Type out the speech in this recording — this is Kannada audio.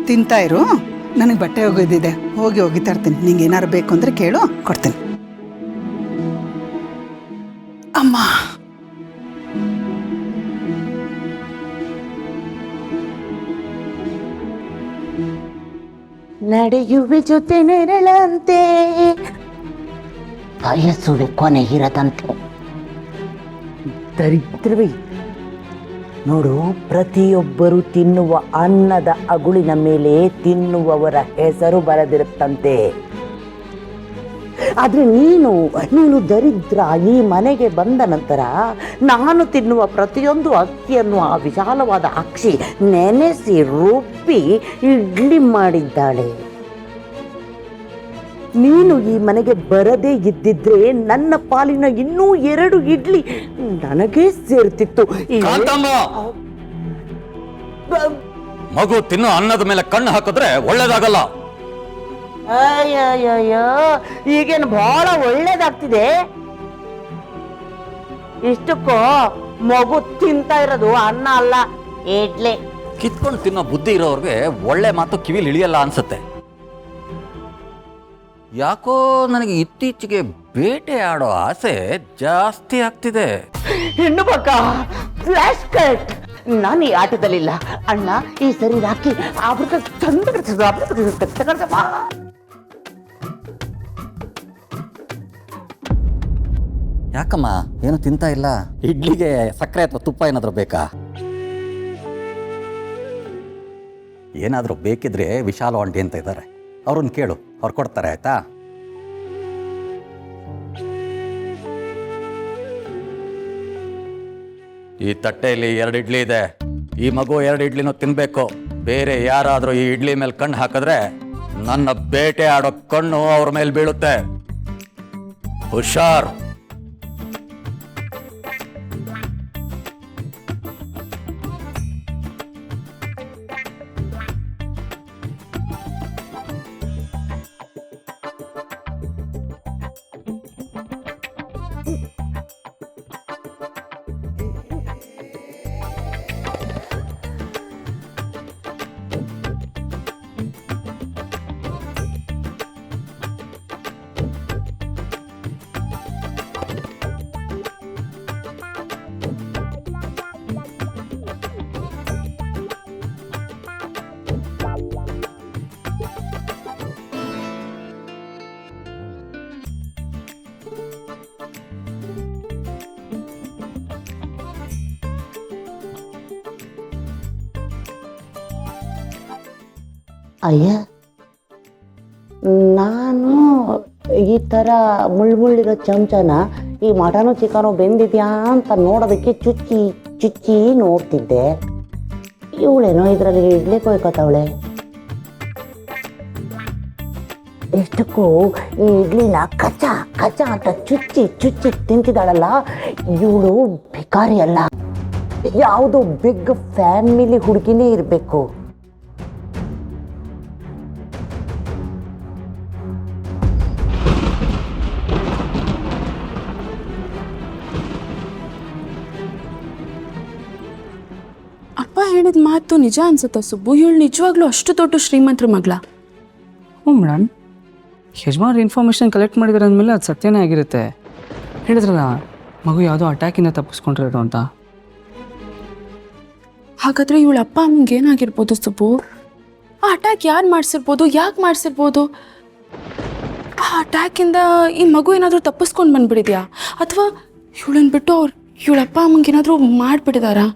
ತಿಂತಾ ಇರು. ನನಗೆ ಬಟ್ಟೆ ಒಗೆದಿದೆ, ಒಗಿತಾ ಇರ್ತೀನಿ. ನಿಂಗೆ ಏನಾರು ಬೇಕು ಅಂದರೆ ಕೇಳು, ಕೊಡ್ತೀನಿ. ಅಮ್ಮ ನಡೆಯುವೆ ಜೊತೆ ನೆರಳಂತೆ, ಬಯಸುವೆ ಕೊನೆಗಿರದಂತೆ. ದರಿದ್ರವೇ ನೋಡು, ಪ್ರತಿಯೊಬ್ಬರು ತಿನ್ನುವ ಅನ್ನದ ಅಗುಳಿನ ಮೇಲೆ ತಿನ್ನುವವರ ಹೆಸರು ಬರೆದಿರುತ್ತಂತೆ. ಆದ್ರೆ ನೀನು ದರಿದ್ರ. ಈ ಮನೆಗೆ ಬಂದ ನಂತರ ನಾನು ತಿನ್ನುವ ಪ್ರತಿಯೊಂದು ಅಕ್ಕಿಯನ್ನು ಆ ವಿಶಾಲವಾದ ಅಕ್ಷಿ ನೆನೆಸಿ ರುಬ್ಬಿ ಇಡ್ಲಿ ಮಾಡಿದ್ದಾಳೆ. ನೀನು ಈ ಮನೆಗೆ ಬರದೇ ಇದ್ದಿದ್ರೆ ನನ್ನ ಪಾಲಿನ ಇನ್ನೂ 2 ಇಡ್ಲಿ ನನಗೇ ಸೇರ್ತಿತ್ತು. ಮಗು ತಿನ್ನೋ ಅನ್ನದ ಮೇಲೆ ಕಣ್ಣು ಹಾಕಿದ್ರೆ ಒಳ್ಳೇದಾಗಲ್ಲ. ಅಯ್ಯಯ್ಯೋ, ಈಗೇನು ಬಹಳ ಒಳ್ಳೇದಾಗ್ತಿದೆ. ಇಷ್ಟಕ್ಕೂ ಮಗು ತಿಂತಾ ಇರೋದು ಅನ್ನ ಅಲ್ಲ, ಇಡ್ಲಿ. ಕಿತ್ಕೊಂಡು ತಿನ್ನೋ ಬುದ್ಧಿ ಇರೋರ್ಗೆ ಒಳ್ಳೆ ಮಾತು ಕಿವಿಲಿ ಇಳಿಯಲ್ಲ ಅನ್ಸುತ್ತೆ. ಯಾಕೋ ನನಗೆ ಇತ್ತೀಚೆಗೆ ಬೇಟೆ ಆಡೋ ಆಸೆ ಜಾಸ್ತಿ ಆಗ್ತಿದೆ. ಹೆಣ್ಣು ಮಕ್ಕ ಫ್ಲಾಶ್ ಕಟ್. ನಾನು ಈ ಆಟದಲ್ಲಿಲ್ಲ ಅಣ್ಣ. ಈ ಸರಿ ರಾಕಿ ಯಾಕಮ್ಮ ಏನು ತಿಂತಾ ಇಲ್ಲ? ಇಡ್ಲಿಗೆ ಸಕ್ಕರೆ ಅಥವಾ ತುಪ್ಪ ಏನಾದರೂ ಬೇಕಾ? ಏನಾದರೂ ಬೇಕಿದ್ರೆ ವಿಶಾಲ ಆಂಟಿ ಅಂತ ಇದ್ದಾರೆ, ಅವ್ರನ್ನ ಕೇಳು, ಅವ್ರು ಕೊಡ್ತಾರೆ. ಆಯ್ತಾ? ಈ ತಟ್ಟೆಯಲ್ಲಿ 2 ಇಡ್ಲಿ ಇದೆ. ಈ ಮಗು 2 ಇಡ್ಲಿನೂ ತಿನ್ಬೇಕು. ಬೇರೆ ಯಾರಾದರೂ ಈ ಇಡ್ಲಿ ಮೇಲೆ ಕಣ್ಣು ಹಾಕಿದ್ರೆ ನನ್ನ ಬೇಟೆ ಆಡೋ ಕಣ್ಣು ಅವ್ರ ಮೇಲೆ ಬೀಳುತ್ತೆ. ಹುಷಾರ್. ಅಯ್ಯ, ನಾನು ಈ ಥರ ಮುಳ್ಳಿರೋ ಚಮಚನ ಈ ಮಟನು ಚಿಕನು ಬೆಂದಿದ್ಯಾ ಅಂತ ನೋಡೋದಕ್ಕೆ ಚುಚ್ಚಿ ನೋಡ್ತಿದ್ದೆ. ಇವಳೇನೋ ಇದರಲ್ಲಿ ಇಡ್ಲಿ ಕೊಯ್ಕೋತಾವಳೆ. ಎಷ್ಟಕ್ಕೂ ಈ ಇಡ್ಲಿನ ಕಚ್ಚ ಅಂತ ಚುಚ್ಚಿ ತಿಂತಿದ್ದಾಳಲ್ಲ, ಇವಳು ಭಿಕಾರಿ ಅಲ್ಲ, ಯಾವುದೋ ಬಿಗ್ ಫ್ಯಾಮಿಲಿ ಹುಡುಗಿನೇ ಇರಬೇಕು. ಅಪ್ಪ ಹೇಳಿದ ಮಾತು ನಿಜ ಅನ್ಸುತ್ತಾ ಸುಬ್ಬು? ಇವಳು ನಿಜವಾಗ್ಲೂ ಅಷ್ಟು ದೊಡ್ಡ ಶ್ರೀಮಂತರ ಮಗಳ? ಹ್ಞೂ ಮೇಡಮ್, ಯಜಮಾನ್ರು ಇನ್ಫಾರ್ಮೇಷನ್ ಕಲೆಕ್ಟ್ ಮಾಡಿದಾರೆ ಅಂದಮೇಲೆ ಅದು ಸತ್ಯನೇ ಆಗಿರುತ್ತೆ. ಹೇಳಿದ್ರಲ್ಲ, ಮಗು ಯಾವುದೋ ಅಟ್ಯಾಕಿಂದ ತಪ್ಪಿಸ್ಕೊಂಡಿರೋದು ಅಂತ. ಹಾಗಾದ್ರೆ ಇವಳ ಅಪ್ಪ ಅಮ್ಮಂಗೆ ಏನಾಗಿರ್ಬೋದು ಸುಬ್ಬು? ಆ ಅಟ್ಯಾಕ್ ಯಾರು ಮಾಡಿಸಿರ್ಬೋದು? ಯಾಕೆ ಮಾಡಿಸಿರ್ಬೋದು? ಆ ಅಟ್ಯಾಕಿಂದ ಈ ಮಗು ಏನಾದರೂ ತಪ್ಪಿಸ್ಕೊಂಡು ಬಂದ್ಬಿಟ್ಟಿದ್ಯಾ? ಅಥವಾ ಇವಳನ್ನ ಬಿಟ್ಟು ಇವಳ ಅಪ್ಪ ಅಮ್ಮಂಗೆ ಏನಾದರೂ ಮಾಡಿಬಿಟ್ಟಿದಾರಾ?